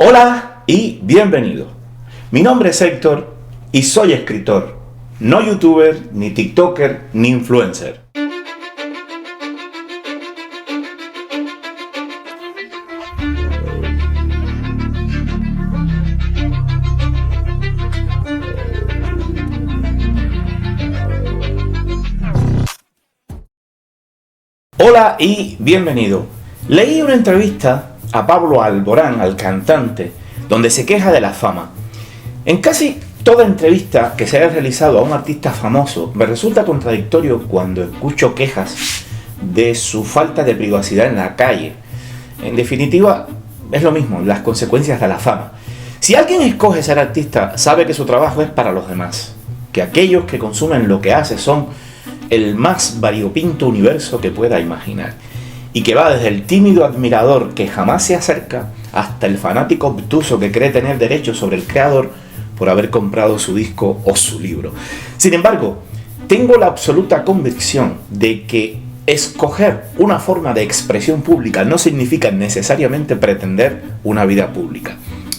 Hola y bienvenido. Mi nombre es Héctor y soy escritor, no youtuber, ni tiktoker, ni influencer. Hola y bienvenido. Leí una entrevista a Pablo Alborán, al cantante, donde se queja de la fama. En casi toda entrevista que se haya realizado a un artista famoso, me resulta contradictorio cuando escucho quejas de su falta de privacidad en la calle. En definitiva, es lo mismo, las consecuencias de la fama. Si alguien escoge ser artista, sabe que su trabajo es para los demás, que aquellos que consumen lo que hace son el más variopinto universo que pueda imaginar, y que va desde el tímido admirador que jamás se acerca hasta el fanático obtuso que cree tener derecho sobre el creador por haber comprado su disco o su libro. Sin embargo, tengo la absoluta convicción de que escoger una forma de expresión pública no significa necesariamente pretender una vida pública.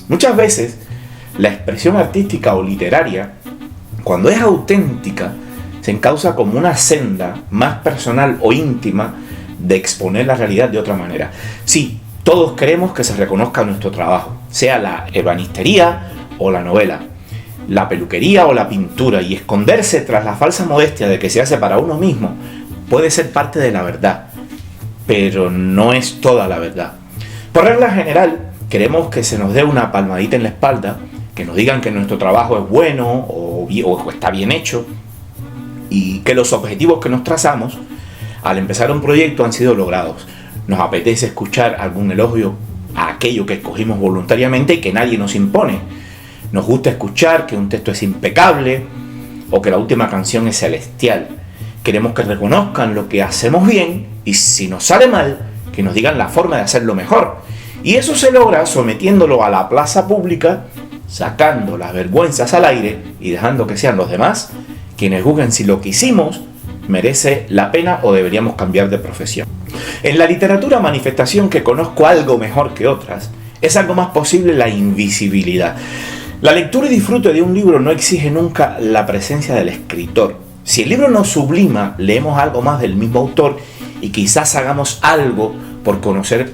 Muchas veces, la expresión artística o literaria, cuando es auténtica, se encausa como una senda más personal o íntima de exponer la realidad de otra manera. Sí, todos queremos que se reconozca nuestro trabajo, sea la ebanistería o la novela, la peluquería o la pintura, y esconderse tras la falsa modestia de que se hace para uno mismo puede ser parte de la verdad, pero no es toda la verdad. Por regla general, queremos que se nos dé una palmadita en la espalda, que nos digan que nuestro trabajo es bueno o está bien hecho, y que los objetivos que nos trazamos al empezar un proyecto han sido logrados. Nos apetece escuchar algún elogio a aquello que escogimos voluntariamente y que nadie nos impone. Nos gusta escuchar que un texto es impecable o que la última canción es celestial. Queremos que reconozcan lo que hacemos bien y, si nos sale mal, que nos digan la forma de hacerlo mejor. Y eso se logra sometiéndolo a la plaza pública, sacando las vergüenzas al aire y dejando que sean los demás quienes juzguen si lo que hicimos merece la pena o deberíamos cambiar de profesión. En la literatura manifestación que conozco algo mejor que otras, es algo más posible la invisibilidad. La lectura y disfrute de un libro no exige nunca la presencia del escritor. Si el libro nos sublima, leemos algo más del mismo autor y quizás hagamos algo por conocer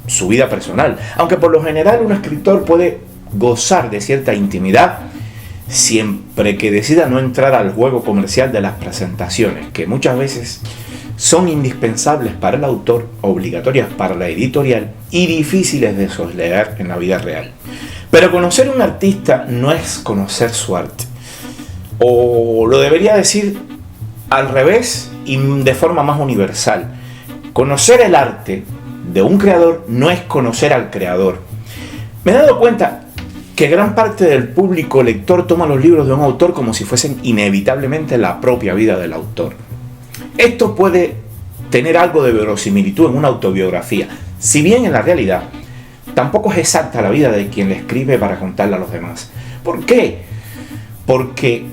su vida personal. Aunque por lo general un escritor puede gozar de cierta intimidad, siempre que decida no entrar al juego comercial de las presentaciones, que muchas veces son indispensables para el autor, obligatorias para la editorial y difíciles de sosleer en la vida real. Pero conocer a un artista no es conocer su arte. O lo debería decir al revés y de forma más universal. Conocer el arte de un creador no es conocer al creador. Me he dado cuenta que gran parte del público lector toma los libros de un autor como si fuesen inevitablemente la propia vida del autor. Esto puede tener algo de verosimilitud en una autobiografía, si bien en la realidad tampoco es exacta la vida de quien le escribe para contarla a los demás. ¿Por qué? Porque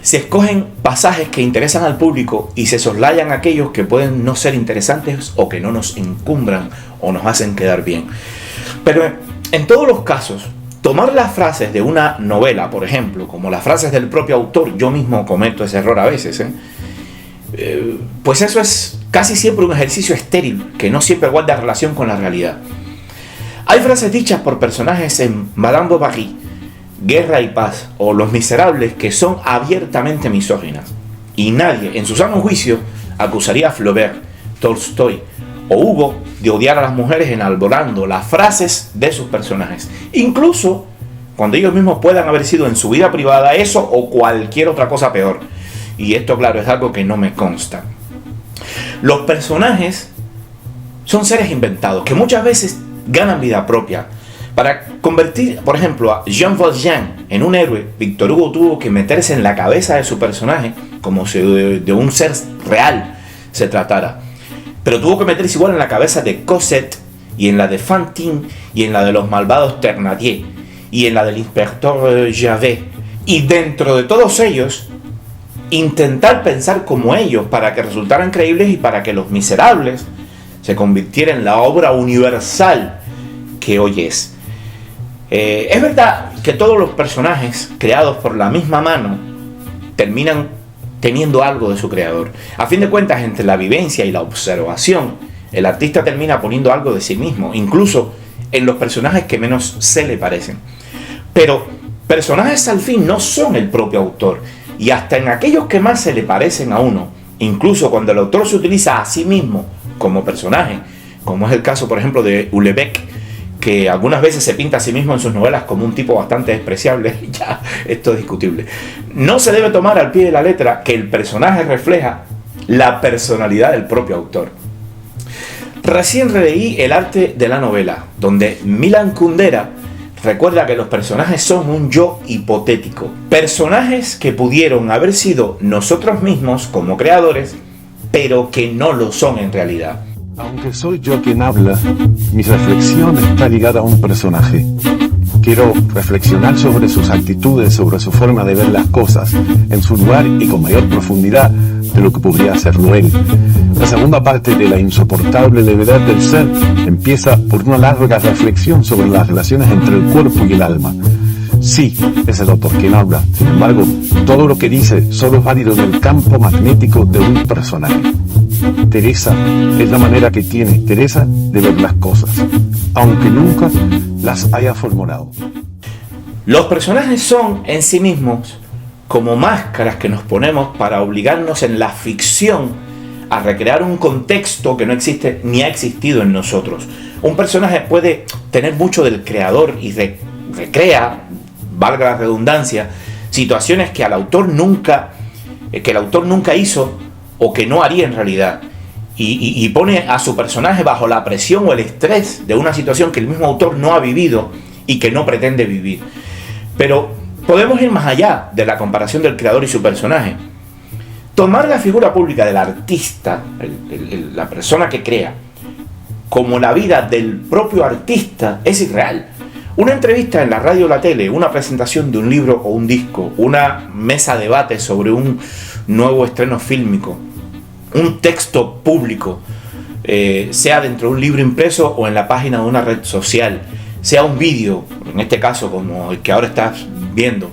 se escogen pasajes que interesan al público y se soslayan aquellos que pueden no ser interesantes o que no nos encumbran o nos hacen quedar bien. Pero en todos los casos, tomar las frases de una novela, por ejemplo, como las frases del propio autor, yo mismo cometo ese error a veces, pues eso es casi siempre un ejercicio estéril, que no siempre guarda relación con la realidad. Hay frases dichas por personajes en Madame Bovary, Guerra y Paz o Los Miserables que son abiertamente misóginas, y nadie, en su sano juicio, acusaría a Flaubert, Tolstoy o Hugo de odiar a las mujeres enalborando las frases de sus personajes, incluso cuando ellos mismos puedan haber sido en su vida privada eso o cualquier otra cosa peor. Y esto, claro, es algo que no me consta. Los personajes son seres inventados que muchas veces ganan vida propia. Para convertir, por ejemplo, a Jean Valjean en un héroe, Victor Hugo tuvo que meterse en la cabeza de su personaje como si de un ser real se tratara. Pero tuvo que meterse igual en la cabeza de Cosette, y en la de Fantine, y en la de los malvados Thénardier, y en la del inspector Javert. Y dentro de todos ellos, intentar pensar como ellos para que resultaran creíbles y para que Los Miserables se convirtiera en la obra universal que hoy es. Es verdad que todos los personajes creados por la misma mano terminan teniendo algo de su creador. A fin de cuentas, entre la vivencia y la observación, el artista termina poniendo algo de sí mismo, incluso en los personajes que menos se le parecen. Pero personajes al fin no son el propio autor, y hasta en aquellos que más se le parecen a uno, incluso cuando el autor se utiliza a sí mismo como personaje, como es el caso, por ejemplo, de Houellebecq, que algunas veces se pinta a sí mismo en sus novelas como un tipo bastante despreciable, ya esto es discutible. No se debe tomar al pie de la letra que el personaje refleja la personalidad del propio autor. Recién releí El arte de la novela, donde Milan Kundera recuerda que los personajes son un yo hipotético, personajes que pudieron haber sido nosotros mismos como creadores, pero que no lo son en realidad. Aunque soy yo quien habla, mi reflexión está ligada a un personaje. Quiero reflexionar sobre sus actitudes, sobre su forma de ver las cosas, en su lugar y con mayor profundidad de lo que podría hacerlo él. La segunda parte de la insoportable levedad del ser empieza por una larga reflexión sobre las relaciones entre el cuerpo y el alma. Sí, es el autor quien habla. Sin embargo, todo lo que dice solo es válido en el campo magnético de un personaje. Teresa es la manera que tiene Teresa de ver las cosas, aunque nunca las haya formulado. Los personajes son en sí mismos como máscaras que nos ponemos para obligarnos en la ficción a recrear un contexto que no existe ni ha existido en nosotros. Un personaje puede tener mucho del creador y recrea, valga la redundancia, situaciones que el autor nunca hizo o que no haría en realidad, y pone a su personaje bajo la presión o el estrés de una situación que el mismo autor no ha vivido y que no pretende vivir. Pero podemos ir más allá de la comparación del creador y su personaje. Tomar la figura pública del artista, la persona que crea, como la vida del propio artista es irreal. Una entrevista en la radio o la tele, una presentación de un libro o un disco, una mesa de debate sobre un nuevo estreno fílmico, un texto público, sea dentro de un libro impreso o en la página de una red social, sea un vídeo, en este caso como el que ahora estás viendo,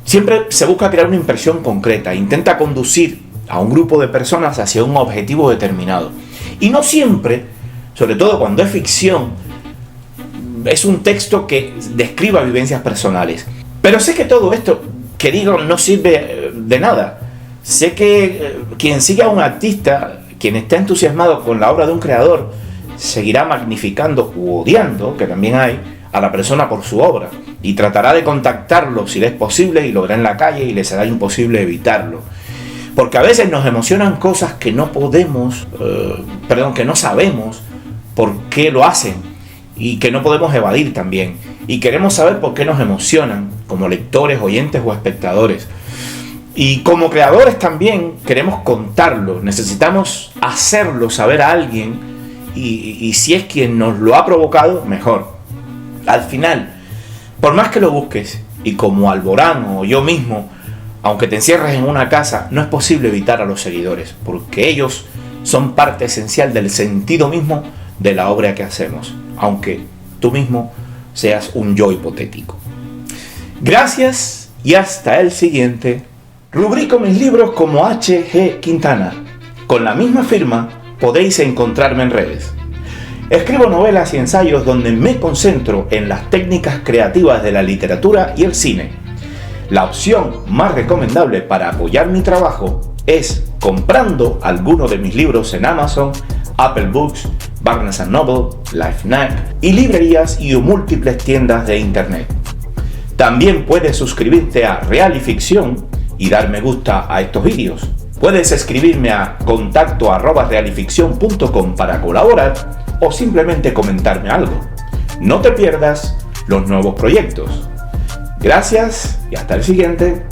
siempre se busca crear una impresión concreta, intenta conducir a un grupo de personas hacia un objetivo determinado. Y no siempre, sobre todo cuando es ficción, es un texto que describa vivencias personales. Pero sé que todo esto, que digo, no sirve de nada. Sé que quien siga a un artista, quien está entusiasmado con la obra de un creador, seguirá magnificando u odiando, que también hay, a la persona por su obra, y tratará de contactarlo si le es posible y lo verá en la calle y le será imposible evitarlo. Porque a veces nos emocionan cosas que no que no sabemos por qué lo hacen y que no podemos evadir también. Y queremos saber por qué nos emocionan como lectores, oyentes o espectadores. Y como creadores también queremos contarlo, necesitamos hacerlo saber a alguien y si es quien nos lo ha provocado, mejor. Al final, por más que lo busques, y como Alborán o yo mismo, aunque te encierres en una casa, no es posible evitar a los seguidores, porque ellos son parte esencial del sentido mismo de la obra que hacemos, aunque tú mismo seas un yo hipotético. Gracias y hasta el siguiente. Rubrico mis libros como H.G. Quintana. Con la misma firma podéis encontrarme en redes. Escribo novelas y ensayos donde me concentro en las técnicas creativas de la literatura y el cine. La opción más recomendable para apoyar mi trabajo es comprando alguno de mis libros en Amazon, Apple Books, Barnes & Noble, LifeNac y librerías y múltiples tiendas de internet. También puedes suscribirte a Real y Ficción y dar me gusta a estos vídeos. Puedes escribirme a contacto@realificcion.com para colaborar o simplemente comentarme algo. No te pierdas los nuevos proyectos. Gracias y hasta el siguiente.